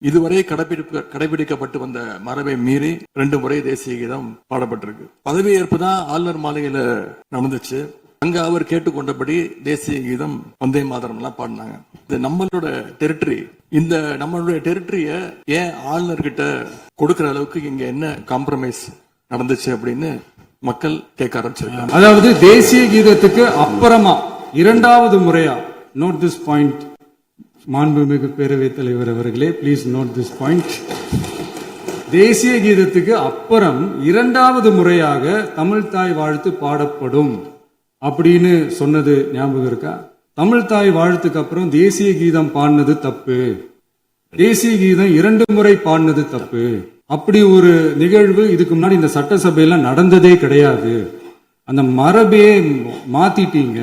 இதுவரை கடைபிடிக்கப்பட்டு வந்த மரபை மீறி 2 முறை தேசிய கீதம் பாடப்பட்டிருக்கு. பதவியேற்பு தான் ஆளுநர் மாளிகையில நடந்துச்சு. அங்க அவர் கேட்டுக்கொண்டபடி தேசிய கீதம் வந்தே மாதரம் எல்லாம் பாடினாங்க. இது நம்மளோட டெரிட்டரி. இந்த நம்மளுடைய டெரிட்டரிய ஏன் ஆளுநர் கிட்ட கொடுக்கிற அளவுக்கு இங்க என்ன காம்ப்ரமைஸ் நடந்துச்சு அப்படின்னு மக்கள் கேட்க ஆரம்பிச்சிருக்காங்க. அதாவது தேசிய கீதத்துக்கு அப்புறமா 2வது முறையா, நோட் திஸ் பாயிண்ட் மாண்புமிகு பேரவைத் தலைவர் அவர்களே, பிளீஸ் நோட் திஸ் பாயிண்ட். தேசிய கீதத்துக்கு அப்புறம் 2வது முறையாக தமிழ் தாய் வாழ்த்து பாடப்படும் அப்படின்னு சொன்னது ஞாபகம் இருக்கா? தமிழ் தாய் வாழ்த்துக்கு அப்புறம் தேசிய கீதம் பாடினது தப்பு, தேசிய கீதம் 2 முறை பாடினது தப்பு. அப்படி ஒரு நிகழ்வு இதுக்கு முன்னாடி இந்த சட்டசபையில நடந்ததே கிடையாது. அந்த மரபே மாத்திட்டீங்க.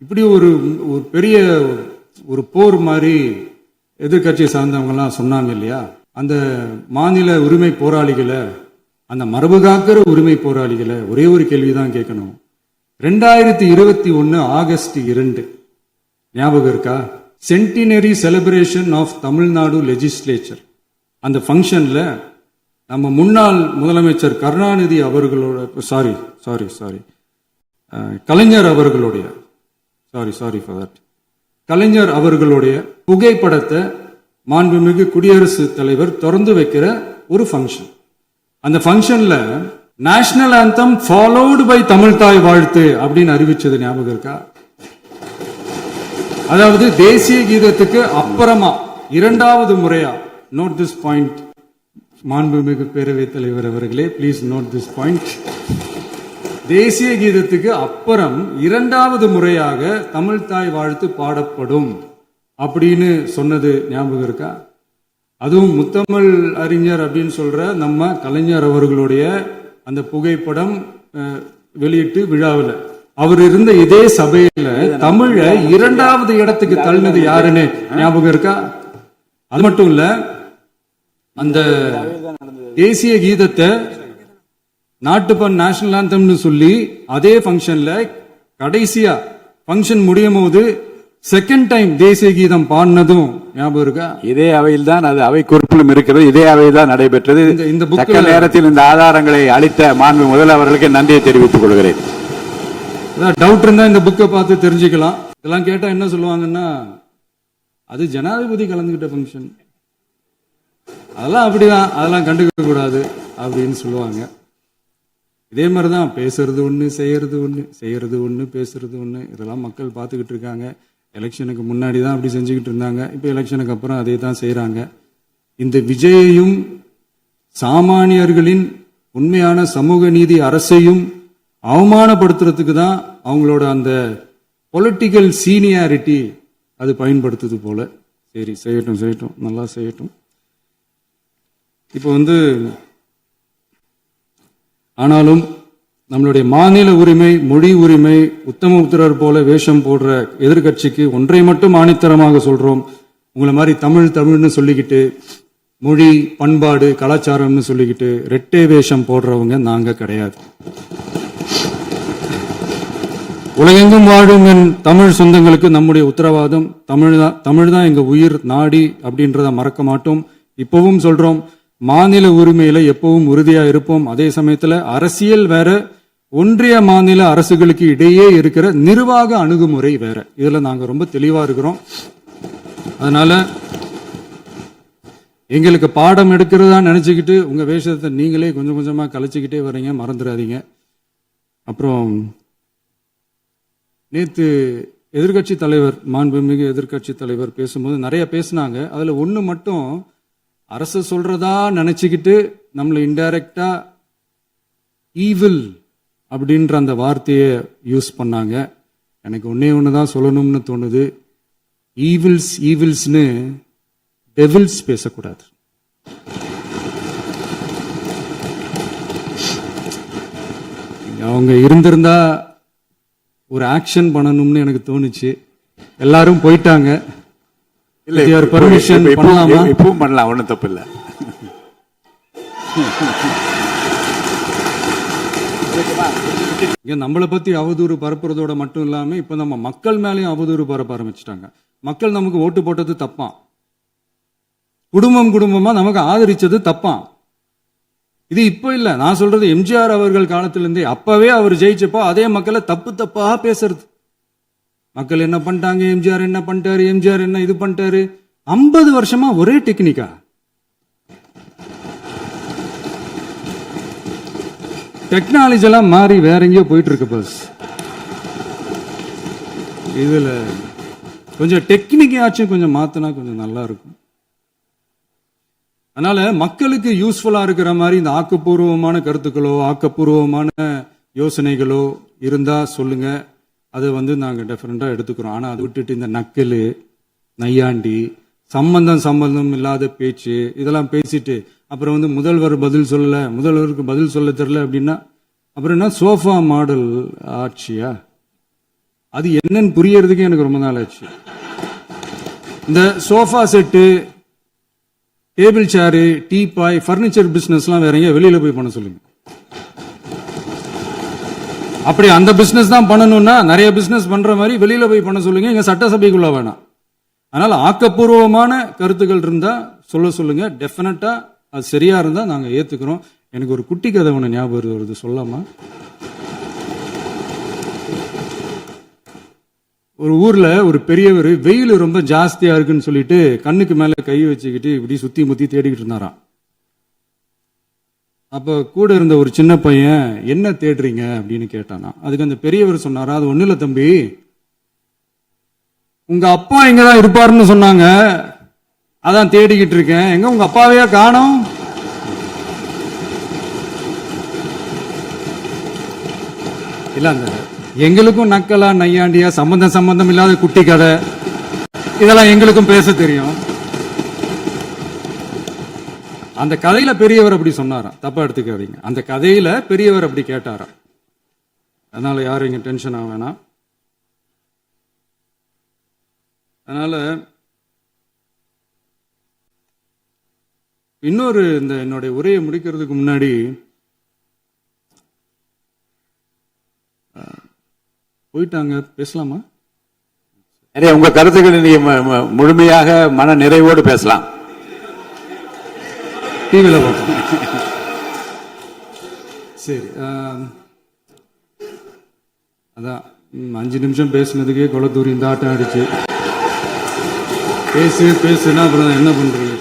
இப்படி ஒரு பெரிய ஒரு போர் மாதிரி எதிர்கட்சியை சார்ந்தவங்க எல்லாம் சொன்னாங்க இல்லையா? அந்த மாநில உரிமை போராளிகளை, அந்த மரபு காக்கிற உரிமை போராளிகளை ஒரே ஒரு கேள்விதான் கேட்கணும். 2021 ஆகஸ்ட் 2 ஞாபகம் இருக்கா? Centenary celebration of Tamil Nadu legislature. அந்த ஃபங்க்ஷன்ல நம்ம முன்னாள் முதலமைச்சர் கருணாநிதி அவர்களோட கலைஞர் அவர்களுடைய கலைஞர் அவர்களுடைய புகைப்படத்தை மாண்புமிகு குடியரசுத் தலைவர் திறந்து வைக்கிற ஒரு ஃபங்க்ஷன். அந்த ஃபங்க்ஷன்ல நேஷனல் ஆந்தம் ஃபாலோடு பை தமிழ் தாய் வாழ்த்து அப்படின்னு அறிவிச்சது ஞாபகம் இருக்கா? அதாவது தேசிய கீதத்துக்கு அப்புறமா 2வது முறையா, நோட் திஸ் பாயிண்ட் மாண்புமிகு பேரவைத் தலைவர் அவர்களே, பிளீஸ் நோட் திஸ் பாயிண்ட். தேசிய கீதத்துக்கு அப்புறம் 2வது முறையாக தமிழ் தாய் வாழ்த்து பாடப்படும் அப்படின்னு சொன்னது ஞாபகம் இருக்கா? அதுவும் முத்தமிழ் அறிஞர் அப்படின்னு சொல்ற நம்ம கலைஞர் அவர்களுடைய அந்த புகைப்படம் வெளியிட்டு விழாவில் அவர் இருந்த இதே சபையில தமிழ 2வது இடத்துக்கு தள்ளினது யாருன்னு ஞாபகம் இருக்கா? அது மட்டும் இல்ல, அந்த தேசிய கீதத்தை நாட்டுப்பண் நேஷனல் ஆந்தம்னு சொல்லி அதே ஃபங்க்ஷன்ல கடைசியா ஃபங்க்ஷன் முடியும் போது செகண்ட் டைம் தேசிய கீதம் பாடினதும் ஞாபகம் இருக்கா? இதே அவையில் தான், அது அவை குறிப்பிலும் இருக்கிறது, இதே அவையில் தான் நடைபெற்றது. இந்த புக் நேரத்தில் இந்த ஆதாரங்களை அளித்த மாண்பு முதல்வர்களுக்கு நன்றியை தெரிவித்துக் கொள்கிறேன். டவுட் இருந்தா இந்த புக்கை பார்த்து தெரிஞ்சுக்கலாம். இதெல்லாம் கேட்டா என்ன சொல்லுவாங்கன்னா, அது ஜனாதிபதி கலந்துகிட்ட ஃபங்க்ஷன், அதெல்லாம் அப்படிதான், அதெல்லாம் கண்டுக்க கூடாது அப்படின்னு சொல்லுவாங்க. இதே மாதிரிதான் பேசுறது ஒண்ணு, செய்யறது ஒண்ணு, பேசுறது ஒண்ணு. இதெல்லாம் மக்கள் பார்த்துக்கிட்டு இருக்காங்க. எலெக்ஷனுக்கு முன்னாடி தான் அப்படி செஞ்சுக்கிட்டு இருந்தாங்க. இப்ப எலெக்ஷனுக்கு அப்புறம் அதே தான் செய்யறாங்க. இந்த விஜயையும் சாமானியர்களின் உண்மையான சமூக நீதி அரசையும் அவமானப்படுத்துறதுக்கு தான் அவங்களோட அந்த பொலிட்டிக்கல் சீனியாரிட்டி அது பயன்படுத்துது போல. சரி, செய்யட்டும், நல்லா செய்யட்டும். இப்போ ஆனாலும் நம்மளுடைய மாநில உரிமை, மொழி உரிமை, உத்தமபுத்திரர் போல வேஷம் போடுற எதிர்கட்சிக்கு ஒன்றை மட்டும் ஆணித்தரமாக சொல்றோம். உங்களை மாதிரி தமிழ்னு சொல்லிக்கிட்டு, மொழி, பண்பாடு, கலாச்சாரம்னு சொல்லிக்கிட்டு ரெட்டை வேஷம் போடுறவங்க நாங்க கிடையாது. உலகெங்கும் வாழும் என் தமிழ் சொந்தங்களுக்கு நம்முடைய உத்தரவாதம் தமிழ் தான் எங்க உயிர் நாடி அப்படின்றத மறக்க மாட்டோம். இப்பவும் சொல்றோம், மாநில உரிமையில எப்பவும் உறுதியா இருப்போம். அதே சமயத்துல அரசியல் வேற, ஒன்றிய மாநில அரசுகளுக்கு இடையே இருக்கிற நிர்வாக அணுகுமுறை வேற. இதுல நாங்க ரொம்ப தெளிவா இருக்கிறோம். அதனால எங்களுக்கு பாடம் எடுக்கிறதா நினைச்சுக்கிட்டு உங்க வேஷத்தை நீங்களே கொஞ்சம் கொஞ்சமா கலைச்சுக்கிட்டே வர்றீங்க, மறந்துடாதீங்க. அப்புறம் நேத்து எதிர்கட்சி தலைவர், மாண்புமிகு எதிர்கட்சி தலைவர் பேசும்போது நிறைய பேசினாங்க. அதுல ஒண்ணு மட்டும், அரசு சொல்றதா நினைச்சுக்கிட்டு நம்மளை இன்டைரக்டா ஈவில் அப்படின்ற அந்த வார்த்தையை யூஸ் பண்ணாங்க. எனக்கு ஒண்ணுதான் சொல்லணும்னு தோணுது. ஈவில்ஸ்னு டெவில்ஸ் பேசக்கூடாது. அவங்க இருந்திருந்தா ஒரு ஆக்ஷன் பண்ணணும்னு எனக்கு தோணுச்சு. எல்லாரும் போயிட்டாங்க. பர்மிஷன் பண்ணலாமா? இப்பவும் பண்ணலாம், ஒன்றும் தப்பு இல்லை. நம்மளை பத்தி அவதூறு பரப்புறதோட மட்டும் இல்லாம இப்ப நம்ம மக்கள் மேலேயும் அவதூறு பரப்ப ஆரம்பிச்சிட்டாங்க. மக்கள் நமக்கு ஓட்டு போட்டது தப்பா, குடும்பம் குடும்பமா நமக்கு ஆதரிச்சது தப்பான். இது இப்ப இல்ல, நான் சொல்றது எம்ஜிஆர் அவர்கள் காலத்திலிருந்தே. அப்பவே அவர் ஜெயிச்சப்போ அதே மக்களை தப்பு தப்பா பேசுறது. மக்கள் என்ன பண்ணிட்டாங்க, எம்ஜிஆர் என்ன பண்ணிட்டாரு, எம்ஜிஆர் என்ன இது பண்ணிட்டாரு. 50 வருஷமா ஒரே டெக்னிக்கா. டெக்னாலஜி எல்லாம் மாறி வேற எங்கேயோ போயிட்டு இருக்கு பஸ். இதுல கொஞ்சம் டெக்னிக்காச்சும் கொஞ்சம் மாத்தினா கொஞ்சம் நல்லா இருக்கும். அதனால மக்களுக்கு யூஸ்ஃபுல்லா இருக்கிற மாதிரி இந்த ஆக்கப்பூர்வமான கருத்துக்களோ ஆக்கப்பூர்வமான யோசனைகளோ இருந்தா சொல்லுங்க. அது நாங்க டெஃபரெண்டா எடுத்துக்கிறோம். ஆனா அதை விட்டுட்டு இந்த நக்கலு, நையாண்டி, சம்பந்தம் இல்லாத பேச்சு இதெல்லாம் பேசிட்டு அப்புறம் முதல்வர் பதில் சொல்லல, முதல்வருக்கு பதில் சொல்ல தெரியல அப்படின்னா அப்புறம் என்ன சோஃபா மாடல் ஆட்சியா? அது என்னன்னு புரியறதுக்கு எனக்கு ரொம்ப நாள் ஆச்சு. இந்த sofa set, table chair, teapoy, furniture பிசினஸ்லாம் வேற எங்க வெளியில போய் பண்ண சொல்லுங்க. அப்படி அந்த பிசினஸ் தான் பண்ணணும்னா நிறைய பிசினஸ் பண்ற மாதிரி வெளியில போய் பண்ண சொல்லுங்க, இங்க சட்டசபைக்குள்ள வேணாம். அதனால ஆக்கப்பூர்வமான கருத்துக்கள் இருந்தா சொல்லுங்க. டெஃபினட்டா அது சரியா இருந்தா நாங்க ஏத்துக்கிறோம். எனக்கு ஒரு குட்டி கதை ஒண்ணு ஞாபகம் வருது, சொல்லாமா? ஒரு ஊர்ல ஒரு பெரியவர் வெயில் ரொம்ப ஜாஸ்தியா இருக்குன்னு சொல்லிட்டு கண்ணுக்கு மேல கை வச்சுக்கிட்டு இப்படி சுத்தி முத்தி தேடிக்கிட்டு இருந்தாராம். அப்ப கூட இருந்த ஒரு சின்ன பையன் என்ன தேடுறீங்க அப்படின்னு கேட்டானா. அதுக்கு அந்த பெரியவர் சொன்னாரா, அது ஒண்ணு இல்ல தம்பி, உங்க அப்பா இங்கதான் இருப்பாருன்னு சொன்னாங்க, அதான் தேடிக்கிட்டு இருக்கேன். எங்க உங்க அப்பாவையா காணோம்? இல்ல அந்த எங்களுக்கும் நக்கலா நையாண்டியா சம்பந்தம் இல்லாத குட்டி கதை இதெல்லாம் எங்களுக்கும் பேச தெரியும். அந்த கதையில பெரியவர் அப்படி சொன்னாராம், தப்பா எடுத்துக்காதீங்க. அந்த கதையில பெரியவர் அப்படி கேட்டாராம். அதனால யாரும் இங்க டென்ஷன் ஆக வேணாம். அதனால இன்னொரு இந்த என்னுடைய உரையை முடிக்கிறதுக்கு முன்னாடி போயிட்டாங்க, பேசலாமா? உங்க கருத்துக்களை நீங்க முழுமையாக மன நிறைவோடு பேசலாம். டிவியில சரி. அதான் 5 நிமிஷம் பேசுனதுக்கே கொலத்தூரி இந்த ஆட்டம் அடிச்சு பேசுனா அப்புறம் என்ன பண்றது?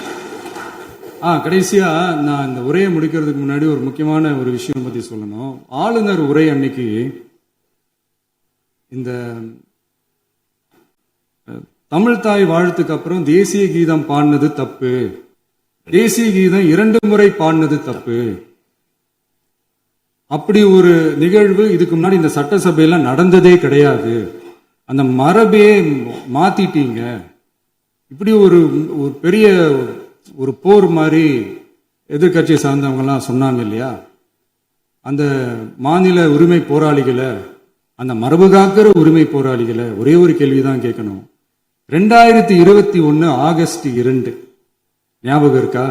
கடைசியா நான் இந்த உரையை முடிக்கிறதுக்கு முன்னாடி ஒரு முக்கியமான ஒரு விஷயம் பத்தி சொல்லணும். ஆளுநர் உரை அன்னைக்கு இந்த தமிழ் தாய் வாழ்த்துக்கு அப்புறம் தேசிய கீதம் பாடினது தப்பு, தேசிய கீதம் 2 முறை பாடினது தப்பு, அப்படி ஒரு நிகழ்வு இதுக்கு முன்னாடி இந்த சட்டசபையில நடந்ததே கிடையாது, அந்த மரபே மாத்திட்டீங்க, இப்படி ஒரு பெரிய ஒரு போர் மாதிரி எதிர்கட்சி சார்ந்தவங்க எல்லாம் சொன்னாங்க இல்லையா? அந்த மாநில உரிமை போராளிகளை, அந்த மரபு காக்கிற உரிமை போராளிகளை ஒரே ஒரு கேள்விதான் கேட்கணும். 2021 ஆகஸ்ட் 2 ஞாபகம் இருக்கா?